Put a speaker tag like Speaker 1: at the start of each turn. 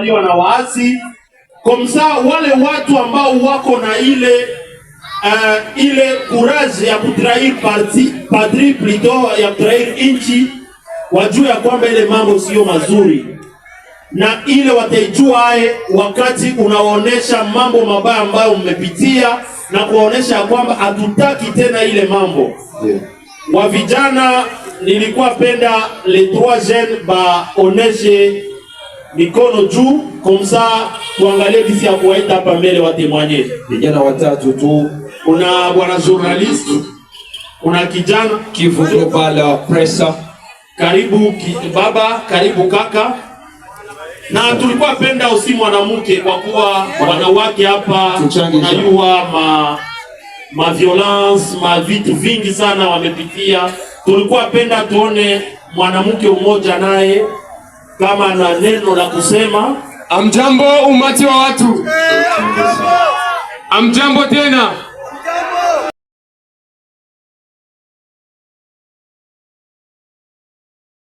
Speaker 1: kutawaliwa na waasi. Komsa wale watu ambao wako na ile courage ya kutrair patrie plutôt ya kutrair inchi, wajue ya kwamba ile mambo sio mazuri, na ile wataijua wakati unaonesha mambo mabaya ambayo mmepitia na kuonesha ya kwamba hatutaki tena ile mambo. Wa vijana nilikuwa penda les 3 jeunes baoneshe mikono juu komsa tuangalie kisi ya kuwaita hapa mbele watemwanye.
Speaker 2: Vijana watatu tu.
Speaker 1: Kuna bwana journalist, kuna kijana
Speaker 2: Kivu Global Pressa.
Speaker 1: Karibu baba, karibu kaka. Na tulikuwa penda usi mwanamke kwa kuwa wanawake hapa tunajua ma violence, ma vitu vingi sana wamepitia. Tulikuwa penda tuone mwanamke mmoja naye kama na neno la kusema.
Speaker 3: Amjambo umati wa watu. Amjambo tena.